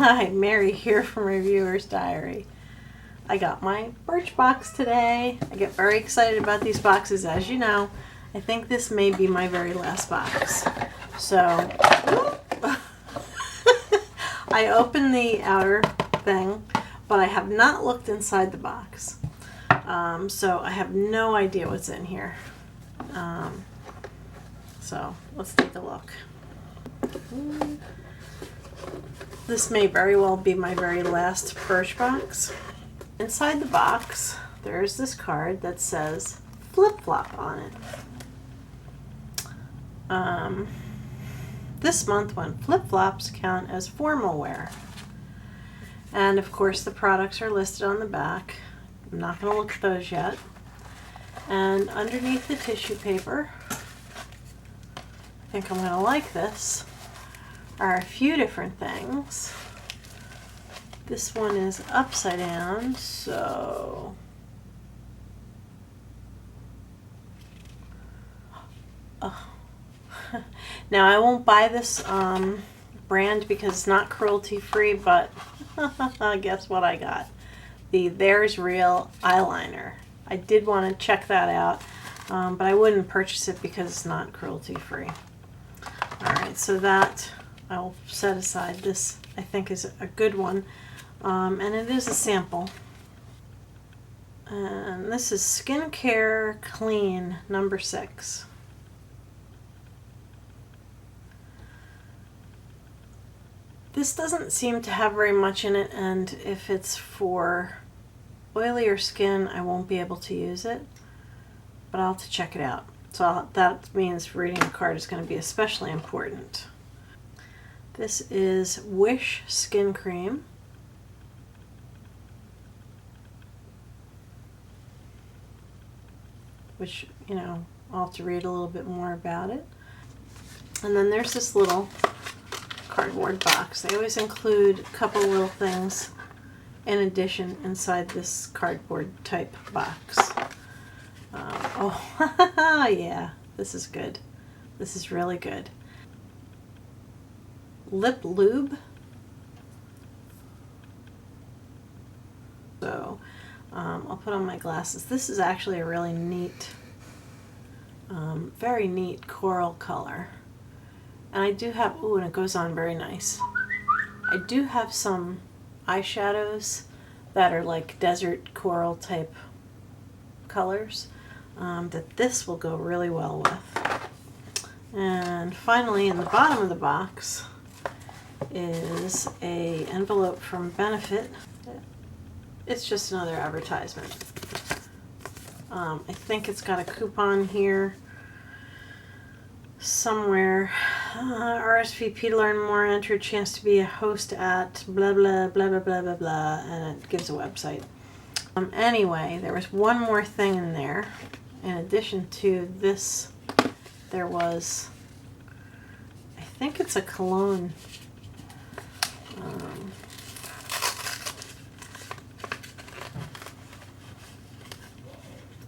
Hi, Mary here from Reviewer's Diary. I got my Birchbox today. I get very excited about these boxes, as you know. I think this may be my very last box. So, I opened the outer thing, but I have not looked inside the box. So I have no idea what's in here. So let's take a look. This may very well be my very last Birchbox. Inside the box, there's this card that says flip-flop on it. This month when flip-flops count as formal wear. And of course the products are listed on the back. I'm not going to look at those yet. And underneath the tissue paper, I think I'm going to like this, are a few different things. This one is upside down, so now I won't buy this brand because it's not cruelty free, but guess what I got? The There's Real eyeliner. I did want to check that out, but I wouldn't purchase it because it's not cruelty free. Alright, so that I'll set aside. This I think is a good one, and it is a sample. And this is Skincare Clean number 6. This doesn't seem to have very much in it, and if it's for oilier skin, I won't be able to use it, but I'll have to check it out. So that means reading the card is going to be especially important. This is Wish Skin Cream. Which, you know, I'll have to read a little bit more about it. And then there's this little cardboard box. They always include a couple little things in addition inside this cardboard type box. Oh, yeah, this is good. This is really good. Lip lube. So I'll put on my glasses. This is actually a really neat, very neat coral color. And I do have, ooh, and it goes on very nice. I do have some eyeshadows that are like desert coral type colors that this will go really well with. And finally, in the bottom of the box is a envelope from Benefit. It's just another advertisement. I think it's got a coupon here somewhere. RSVP to learn more, enter a chance to be a host at blah blah blah blah blah blah blah, and it gives a website. Anyway, there was one more thing in there. In addition to this, there was, I think it's a cologne.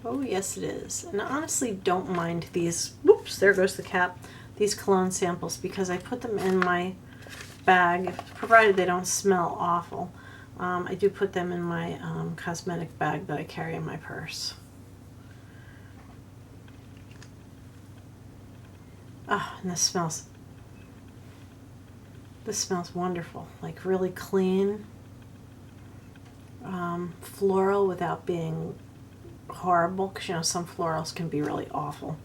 Oh yes it is. And I honestly don't mind these, whoops, there goes the cap, these cologne samples, because I put them in my bag, provided they don't smell awful. I do put them in my cosmetic bag that I carry in my purse. Ah, and this smells wonderful, like really clean, floral without being horrible, because you know some florals can be really awful.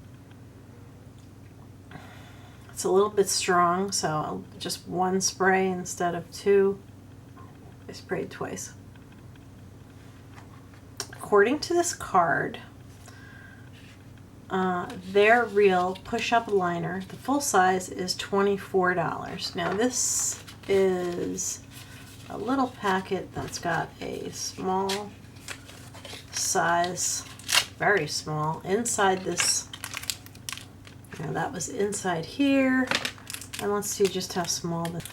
It's a little bit strong, so just one spray instead of two. I sprayed twice. According to this card, their Real push-up liner, the full size, is $24. Now this is a little packet that's got a small size, very small, inside this. Now that was inside here, and let's see just how small this.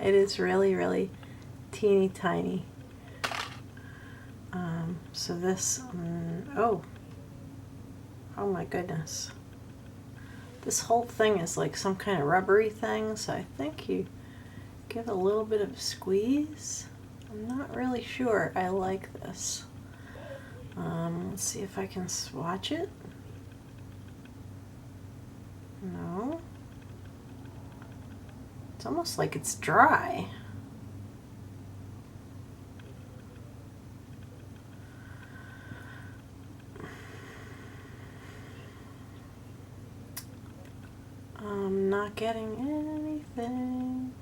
It is really, really teeny tiny. So this, oh my goodness. This whole thing is like some kind of rubbery thing, so I think you give a little bit of a squeeze. I'm not really sure I like this. Let's see if I can swatch it. No. It's almost like it's dry. I'm not getting anything.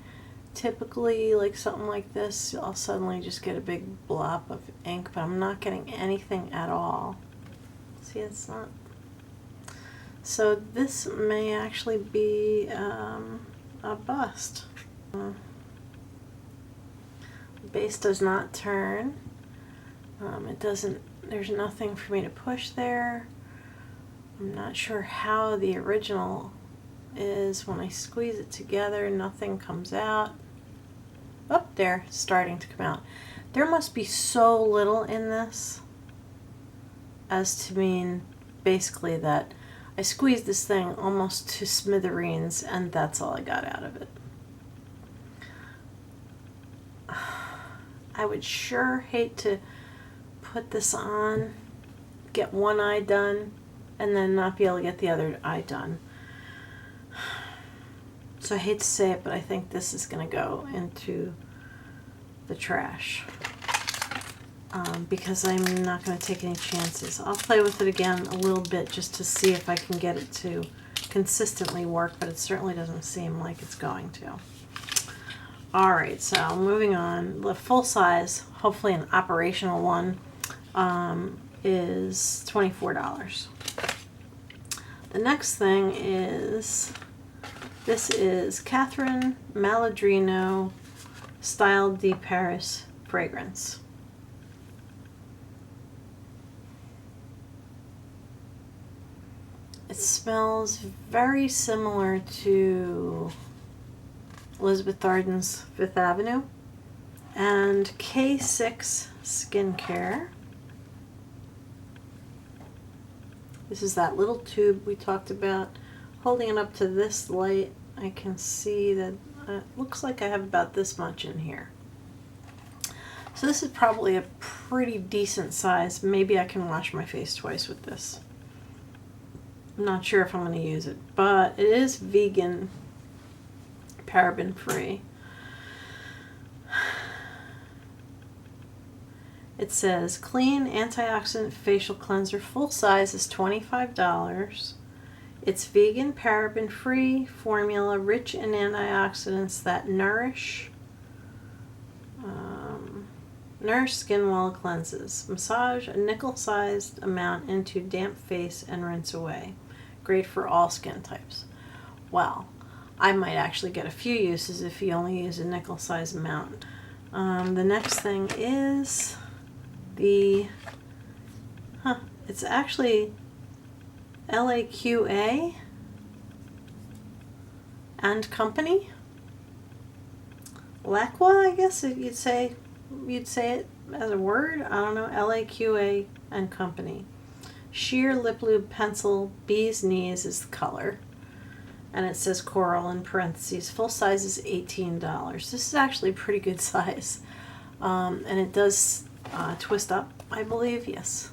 Typically, like something like this, I'll suddenly just get a big blob of ink, but I'm not getting anything at all. See, it's not. So this may actually be a bust. The base does not turn. It doesn't, there's nothing for me to push there. I'm not sure how the original is. When I squeeze it together, nothing comes out. Oh, there, starting to come out. There must be so little in this as to mean basically that I squeezed this thing almost to smithereens and that's all I got out of it. I would sure hate to put this on, get one eye done, and then not be able to get the other eye done. So I hate to say it, but I think this is going to go into the trash because I'm not going to take any chances. I'll play with it again a little bit just to see if I can get it to consistently work, but it certainly doesn't seem like it's going to. Alright, so moving on. The full size, hopefully an operational one, is $24. The next thing is, this is Catherine Maladrino Style de Paris fragrance. It smells very similar to Elizabeth Arden's Fifth Avenue and K6 Skincare. This is that little tube we talked about. Holding it up to this light, I can see that it looks like I have about this much in here. So this is probably a pretty decent size. Maybe I can wash my face twice with this. I'm not sure if I'm going to use it, but it is vegan, paraben free. It says clean antioxidant facial cleanser, full size is $25. It's vegan, paraben free formula, rich in antioxidants that nourish skin while it cleanses. Massage a nickel-sized amount into damp face and rinse away. Great for all skin types. Well, I might actually get a few uses if you only use a nickel-sized amount. The next thing is it's actually LAQA and Company. Laqua, I guess you'd say it as a word. I don't know. LAQA and Company. Sheer Lip Lube Pencil Bee's Knees is the color. And it says coral in parentheses. Full size is $18. This is actually a pretty good size. And it does twist up, I believe. Yes.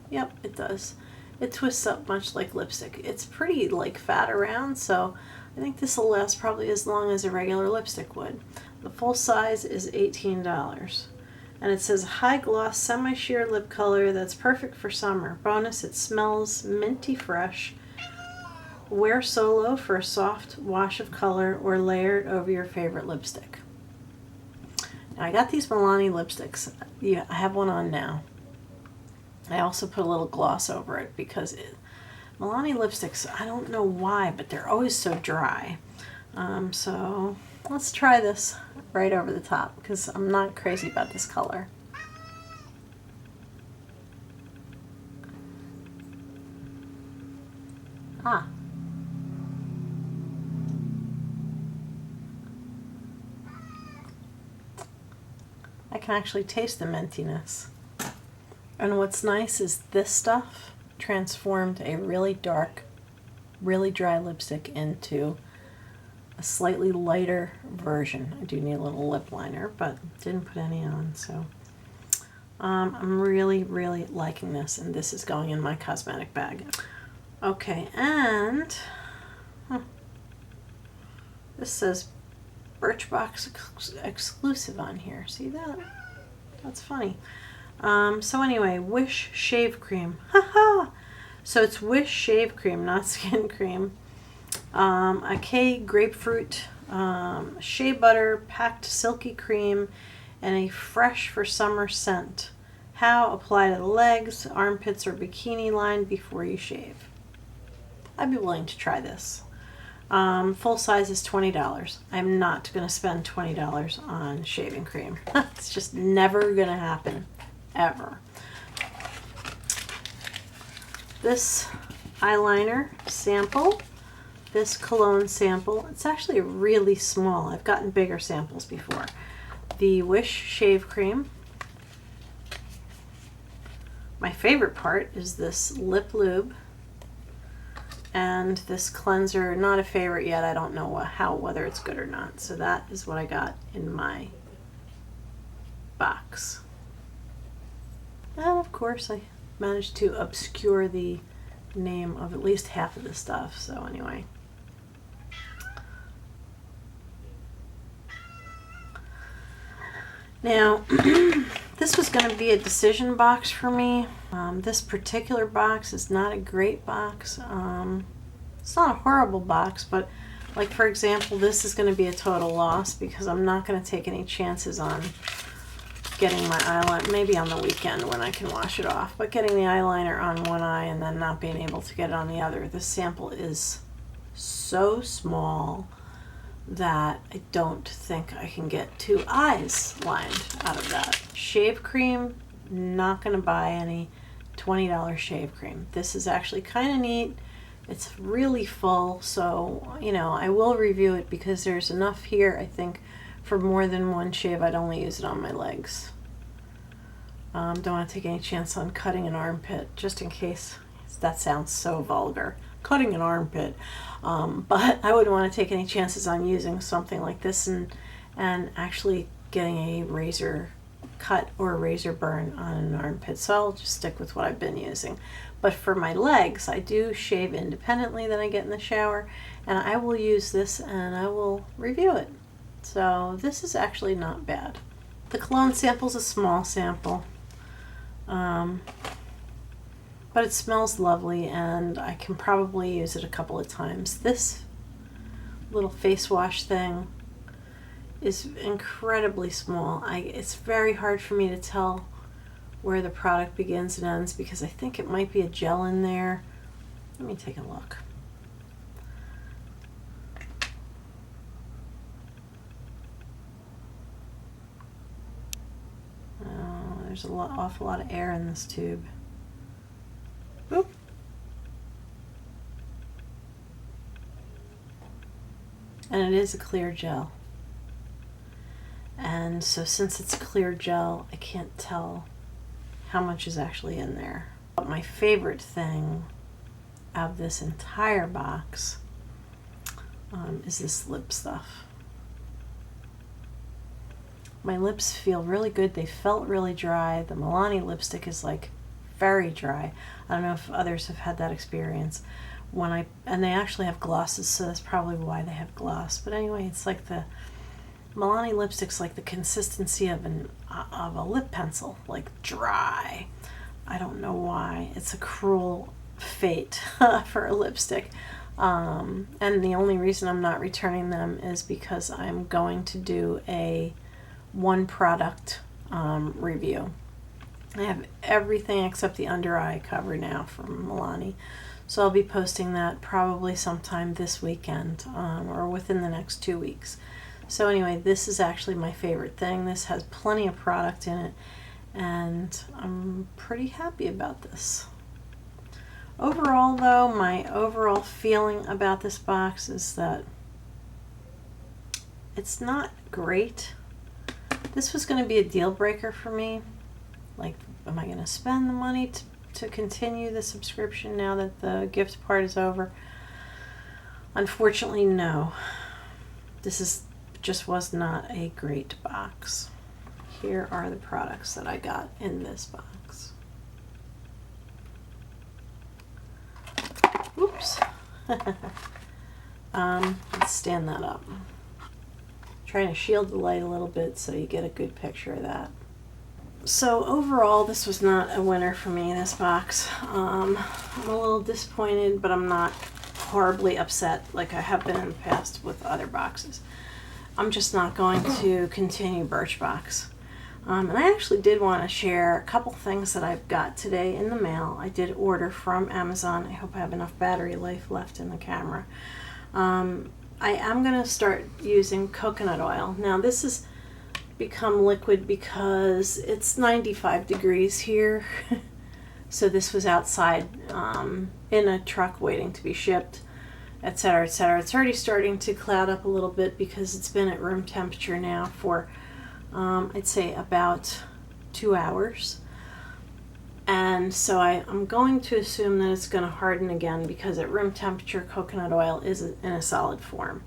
Yep, it does. It twists up much like lipstick. It's pretty like fat around, so I think this will last probably as long as a regular lipstick would. The full size is $18. And it says high gloss semi-sheer lip color that's perfect for summer. Bonus, it smells minty fresh. Wear solo for a soft wash of color or layer it over your favorite lipstick. Now I got these Milani lipsticks. Yeah, I have one on now. I also put a little gloss over it because Milani lipsticks, I don't know why, but they're always so dry. So let's try this right over the top because I'm not crazy about this color. Ah. I can actually taste the mintiness. And what's nice is this stuff transformed a really dark really dry lipstick into a slightly lighter version. I do need a little lip liner, but didn't put any on, so I'm really, really liking this, and this is going in my cosmetic bag. Okay, and this says Birchbox exclusive on here. See that? That's funny. So anyway, Wish Shave Cream. Haha! So it's Wish Shave Cream, not skin cream. A K grapefruit, shea butter, packed silky cream, and a fresh for summer scent. How? Apply to the legs, armpits, or bikini line before you shave. I'd be willing to try this. Full size is $20. I'm not going to spend $20 on shaving cream. It's just never going to happen, ever. This eyeliner sample, this cologne sample, it's actually really small. I've gotten bigger samples before. The Wish Shave Cream. My favorite part is this lip lube. And this cleanser, not a favorite yet. I don't know whether it's good or not. So that is what I got in my box. And of course I managed to obscure the name of at least half of the stuff. So anyway. Now, this was going to be a decision box for me. This particular box is not a great box. It's not a horrible box, but like for example, this is going to be a total loss because I'm not going to take any chances on getting my eyeliner, maybe on the weekend when I can wash it off, but getting the eyeliner on one eye and then not being able to get it on the other. This sample is so small that I don't think I can get 2 eyes lined out of that. Shave cream, not going to buy any $20 shave cream. This is actually kind of neat. It's really full, so you know, I will review it because there's enough here, I think, for more than one shave. I'd only use it on my legs. Don't want to take any chance on cutting an armpit, just in case. That sounds so vulgar. Cutting an armpit. But I wouldn't want to take any chances on using something like this and actually getting a razor cut or a razor burn on an armpit. So I'll just stick with what I've been using. But for my legs, I do shave independently, then I get in the shower, and I will use this and I will review it. So this is actually not bad. The cologne sample is a small sample. But it smells lovely and I can probably use it a couple of times. This little face wash thing is incredibly small. It's very hard for me to tell where the product begins and ends because I think it might be a gel in there. Let me take a look. Oh, there's awful lot of air in this tube. Boop. And it is a clear gel. And so since it's clear gel, I can't tell how much is actually in there. But my favorite thing out of this entire box is this lip stuff. My lips feel really good. They felt really dry. The Milani lipstick is like very dry. I don't know if others have had that experience. And they actually have glosses, so that's probably why they have gloss. But anyway, it's like the Milani lipstick's like the consistency of a lip pencil, like dry. I don't know why. It's a cruel fate for a lipstick. And the only reason I'm not returning them is because I'm going to do a one product review. I have everything except the under eye cover now from Milani. So I'll be posting that probably sometime this weekend or within the next 2 weeks. So anyway, this is actually my favorite thing. This has plenty of product in it and I'm pretty happy about this. Overall though, my overall feeling about this box is that it's not great. This was going to be a deal breaker for me. Like, am I going to spend the money to continue the subscription now that the gift part is over? Unfortunately, no. Just was not a great box. Here are the products that I got in this box. Oops. Let's stand that up. Trying to shield the light a little bit so you get a good picture of that. So overall, this was not a winner for me, this box. I'm a little disappointed, but I'm not horribly upset like I have been in the past with other boxes. I'm just not going to continue Birchbox. And I actually did want to share a couple things that I've got today in the mail. I did order from Amazon. I hope I have enough battery life left in the camera. I am going to start using coconut oil. Now this has become liquid because it's 95 degrees here. So this was outside in a truck waiting to be shipped, etc., etc. It's already starting to cloud up a little bit because it's been at room temperature now for I'd say about 2 hours. And so I'm going to assume that it's going to harden again because at room temperature coconut oil is in a solid form.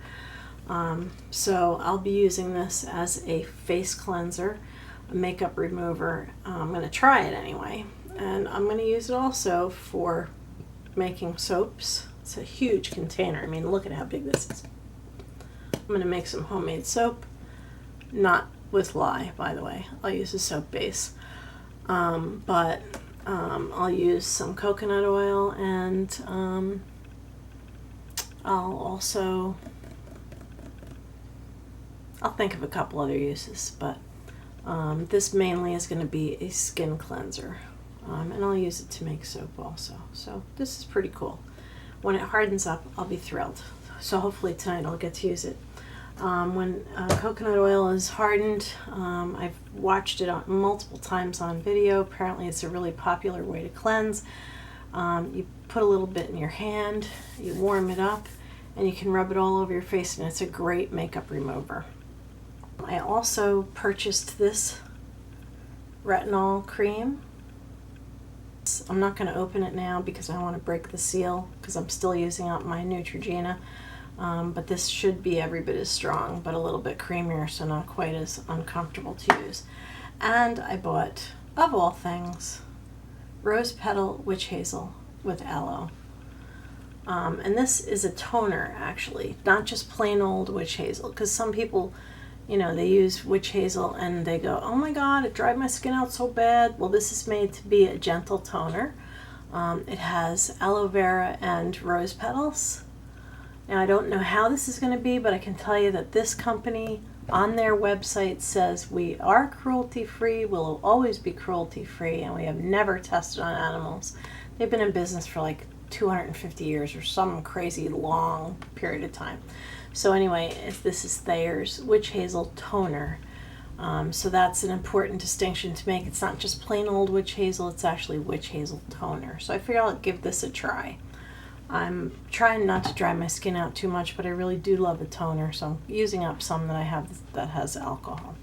So I'll be using this as a face cleanser, a makeup remover. I'm going to try it anyway. And I'm going to use it also for making soaps. It's a huge container. I mean, look at how big this is. I'm going to make some homemade soap, not with lye, by the way. I'll use a soap base. But I'll use some coconut oil, and I'll think of a couple other uses, but this mainly is going to be a skin cleanser, and I'll use it to make soap also. So this is pretty cool. When it hardens up, I'll be thrilled. So hopefully tonight I'll get to use it. When coconut oil is hardened, I've watched it multiple times on video. Apparently it's a really popular way to cleanse. You put a little bit in your hand, you warm it up, and you can rub it all over your face, and it's a great makeup remover. I also purchased this retinol cream. I'm not going to open it now because I want to break the seal because I'm still using up my Neutrogena. But this should be every bit as strong, but a little bit creamier, so not quite as uncomfortable to use. And I bought, of all things, rose petal witch hazel with aloe. And this is a toner, actually, not just plain old witch hazel, because some people, you know, they use witch hazel and they go, oh my god, it dried my skin out so bad. Well, this is made to be a gentle toner. It has aloe vera and rose petals. Now, I don't know how this is going to be, but I can tell you that this company on their website says we are cruelty-free, will always be cruelty-free, and we have never tested on animals. They've been in business for like 250 years or some crazy long period of time. So anyway, this is Thayer's Witch Hazel Toner. So that's an important distinction to make. It's not just plain old witch hazel, it's actually witch hazel toner. So I figure I'll give this a try. I'm trying not to dry my skin out too much, but I really do love a toner, so I'm using up some that I have that has alcohol.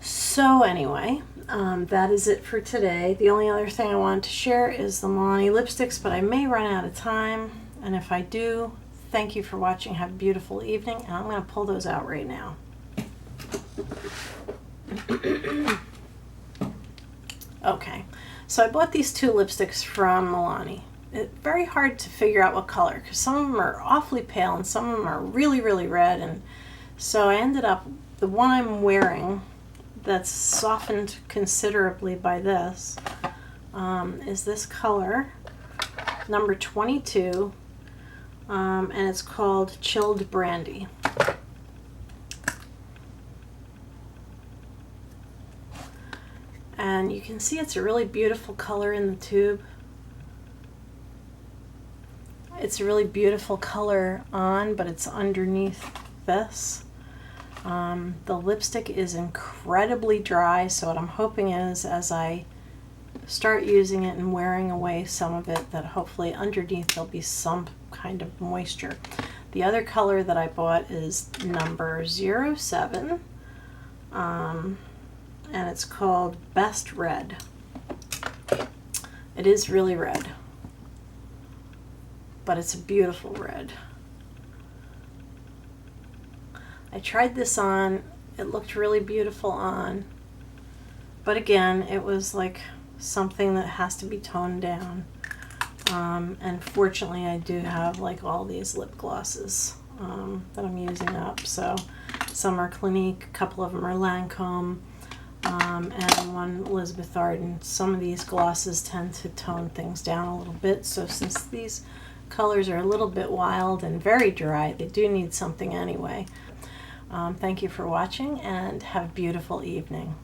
So anyway, that is it for today. The only other thing I wanted to share is the Milani lipsticks, but I may run out of time, and if I do, thank you for watching. Have a beautiful evening, and I'm going to pull those out right now. Okay, so I bought these two lipsticks from Milani. It's very hard to figure out what color because some of them are awfully pale and some of them are really, really red. And so I ended up, the one I'm wearing that's softened considerably by this is this color, number 22, and it's called Chilled Brandy. And you can see it's a really beautiful color in the tube. It's a really beautiful color on, but it's underneath this. The lipstick is incredibly dry, so what I'm hoping is as I start using it and wearing away some of it, that hopefully underneath there'll be some kind of moisture. The other color that I bought is number 07, and it's called Best Red. It is really red, but it's a beautiful red. I tried this on. It looked really beautiful on. But again, it was like something that has to be toned down. And fortunately, I do have like all these lip glosses that I'm using up. So some are Clinique, a couple of them are Lancome, and one Elizabeth Arden. Some of these glosses tend to tone things down a little bit. So since these colors are a little bit wild and very dry, they do need something anyway. Thank you for watching and have a beautiful evening.